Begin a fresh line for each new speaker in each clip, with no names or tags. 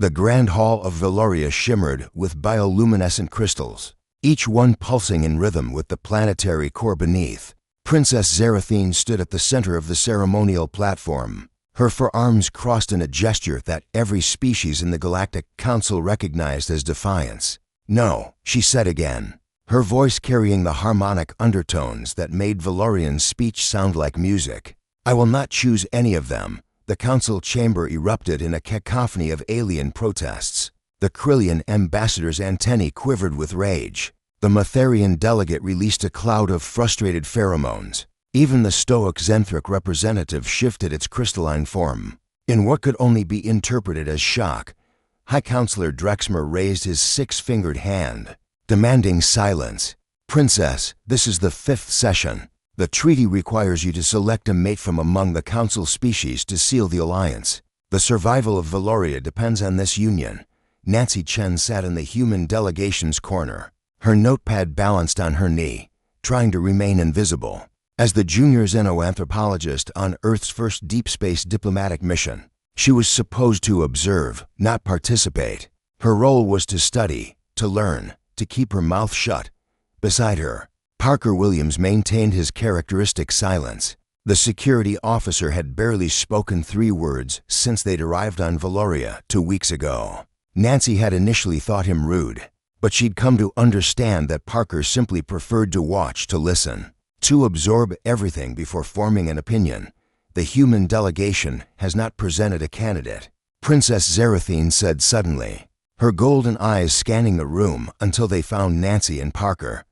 The grand hall of Valoria shimmered with bioluminescent crystals, each one pulsing in rhythm with the planetary core beneath. Princess Zerathine stood at the center of the ceremonial platform, her forearms crossed in a gesture that every species in the Galactic Council recognized as defiance. "No," she said again, her voice carrying the harmonic undertones that made Valorian's speech sound like music. "I will not choose any of them." The council chamber erupted in a cacophony of alien protests. The Krillian ambassador's antennae quivered with rage. The Matherian delegate released a cloud of frustrated pheromones. Even the stoic Zenthric representative shifted its crystalline form. In what could only be interpreted as shock, High Counselor Drexmer raised his six-fingered hand, demanding silence. "Princess, this is the 5th session. The treaty requires you to select a mate from among the council species to seal the alliance. The survival of Valoria depends on this union." Nancy Chen sat in the human delegation's corner, her notepad balanced on her knee, trying to remain invisible. As the junior xenoanthropologist on Earth's first deep space diplomatic mission, she was supposed to observe, not participate. Her role was to study, to learn, to keep her mouth shut. Beside her, Parker Williams maintained his characteristic silence. The security officer had barely spoken 3 words since they'd arrived on Valoria 2 weeks ago. Nancy had initially thought him rude, but she'd come to understand that Parker simply preferred to watch, to listen, to absorb everything before forming an opinion. "The human delegation has not presented a candidate," Princess Zerathine said suddenly, her golden eyes scanning the room until they found Nancy and Parker.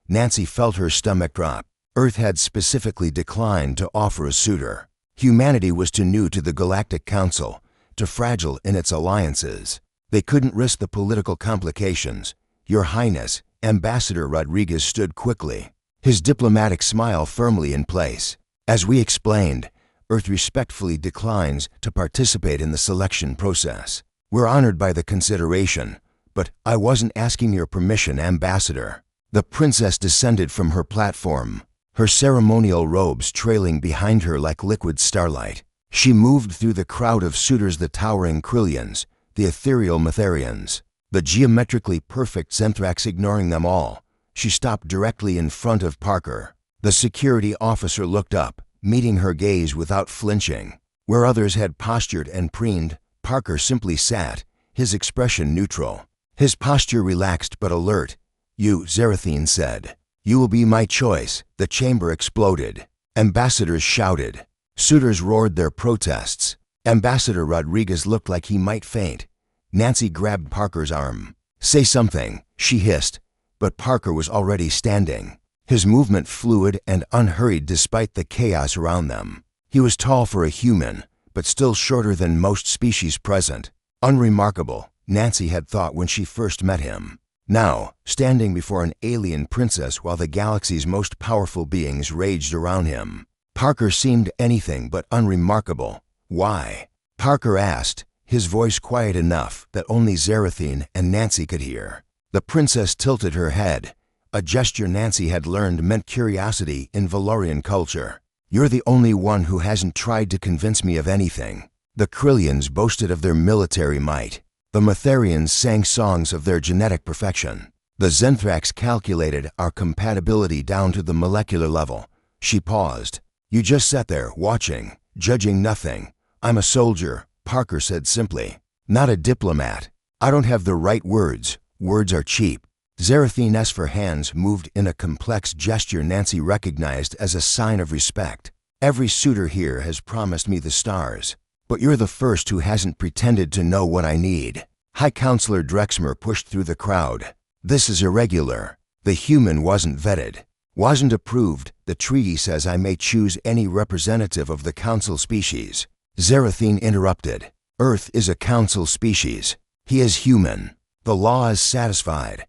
Nancy felt her stomach drop. Earth had specifically declined to offer a suitor. Humanity was too new to the Galactic Council, too fragile in its alliances. They couldn't risk the political complications. "Your Highness," Ambassador Rodriguez stood quickly, his diplomatic smile firmly in place. "As we explained, Earth respectfully declines to participate in the selection process. We're honored by the consideration, but I wasn't asking your permission, Ambassador." The princess descended from her platform, her ceremonial robes trailing behind her like liquid starlight. She moved through the crowd of suitors, the towering Krillians, the ethereal Matherians, the geometrically perfect Zenthrax, ignoring them all. She stopped directly in front of Parker. The security officer looked up, meeting her gaze without flinching. Where others had postured and preened, Parker simply sat, his expression neutral. His posture relaxed but alert. "You," Zerathine said. "You will be my choice." The chamber exploded. Ambassadors shouted. Suitors roared their protests. Ambassador Rodriguez looked like he might faint. Nancy grabbed Parker's arm. "Say something," she hissed, but Parker was already standing, his movement fluid and unhurried despite the chaos around them. He was tall for a human, but still shorter than most species present. Unremarkable, Nancy had thought when she first met him. Now, standing before an alien princess while the galaxy's most powerful beings raged around him, Parker seemed anything but unremarkable. "Why?" Parker asked, his voice quiet enough that only Zerathine and Nancy could hear. The princess tilted her head, a gesture Nancy had learned meant curiosity in Valorian culture. "You're the only one who hasn't tried to convince me of anything." The Krillians boasted of their military might. The Matherians sang songs of their genetic perfection. The Zenthrax calculated our compatibility down to the molecular level. She paused. "You just sat there, watching, judging nothing." "I'm a soldier," Parker said simply, "not a diplomat. I don't have the right words. Words are cheap." Zerathine's hands moved in a complex gesture Nancy recognized as a sign of respect. "Every suitor here has promised me the stars, but you're the first who hasn't pretended to know what I need." High Counselor Drexmer pushed through the crowd. "This is irregular. The human wasn't vetted, wasn't approved. The treaty says I may choose any representative of the council species." Zerathine interrupted. "Earth is a council species. He is human. The law is satisfied."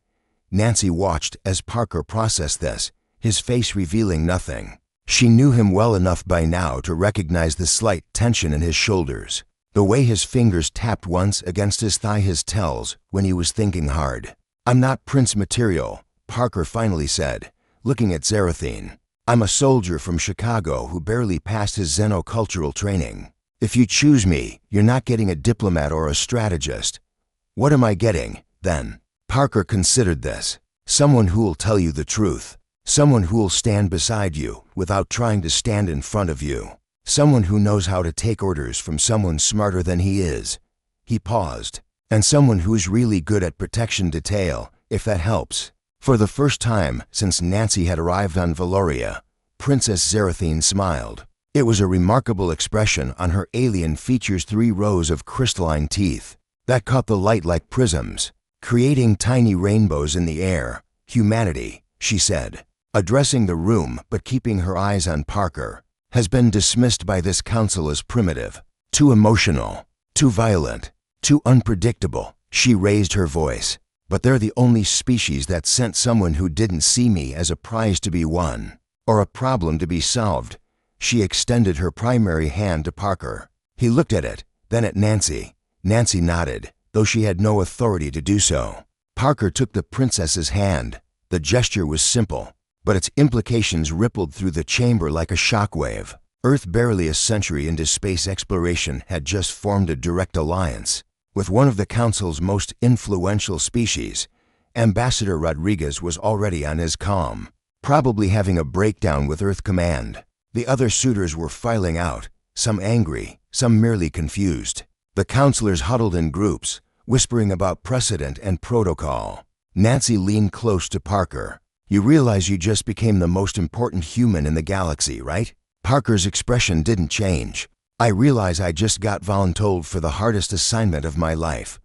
Nancy watched as Parker processed this, his face revealing nothing. She knew him well enough by now to recognize the slight tension in his shoulders. The way his fingers tapped once against his thigh, his tells when he was thinking hard. "I'm not prince material," Parker finally said, looking at Zerathine. "I'm a soldier from Chicago who barely passed his xenocultural training. If you choose me, you're not getting a diplomat or a strategist. What am I getting, then? Parker considered this. Someone who'll tell you the truth. Someone who'll stand beside you without trying to stand in front of you. Someone who knows how to take orders from someone smarter than he is. He paused. And someone who's really good at protection detail, if that helps. For the first time since Nancy had arrived on Valoria, Princess Zerathine smiled. It was a remarkable expression on her alien features, 3 rows of crystalline teeth that caught the light like prisms, creating tiny rainbows in the air. Humanity, she said, addressing the room but keeping her eyes on Parker, has been dismissed by this council as primitive, too emotional, too violent, too unpredictable. She raised her voice. But they're the only species that sent someone who didn't see me as a prize to be won, or a problem to be solved. She extended her primary hand to Parker. He looked at it, then at Nancy. Nancy nodded, though she had no authority to do so. Parker took the princess's hand. The gesture was simple, but its implications rippled through the chamber like a shockwave. Earth, barely a century into space exploration, had just formed a direct alliance with one of the Council's most influential species. Ambassador Rodriguez was already on his comm, probably having a breakdown with Earth Command. The other suitors were filing out, some angry, some merely confused. The counselors huddled in groups, whispering about precedent and protocol. Nancy leaned close to Parker. You realize you just became the most important human in the galaxy, right? Parker's expression didn't change. I realize I just got voluntold for the hardest assignment of my life.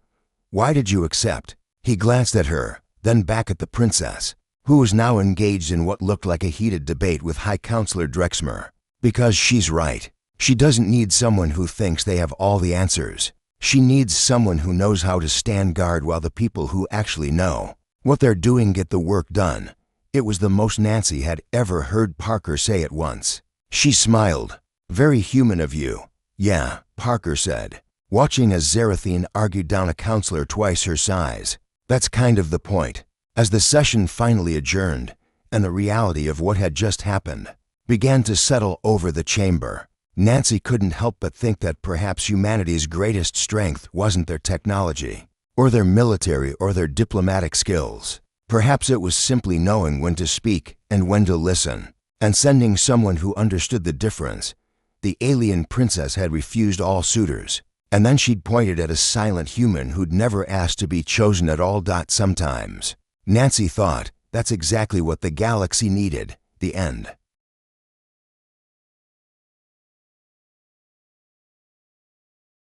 Why did you accept? He glanced at her, then back at the princess, who was now engaged in what looked like a heated debate with High Counselor Drexmer. Because she's right. She doesn't need someone who thinks they have all the answers. She needs someone who knows how to stand guard while the people who actually know what they're doing get the work done. It was the most Nancy had ever heard Parker say at once. She smiled. Very human of you. Yeah, Parker said, watching as Zerathine argued down a counselor twice her size. That's kind of the point. As the session finally adjourned, and the reality of what had just happened began to settle over the chamber, Nancy couldn't help but think that perhaps humanity's greatest strength wasn't their technology, or their military or their diplomatic skills. Perhaps it was simply knowing when to speak and when to listen, and sending someone who understood the difference. The alien princess had refused all suitors, and then she'd pointed at a silent human who'd never asked to be chosen at all. Sometimes, Nancy thought, that's exactly what the galaxy needed. The end.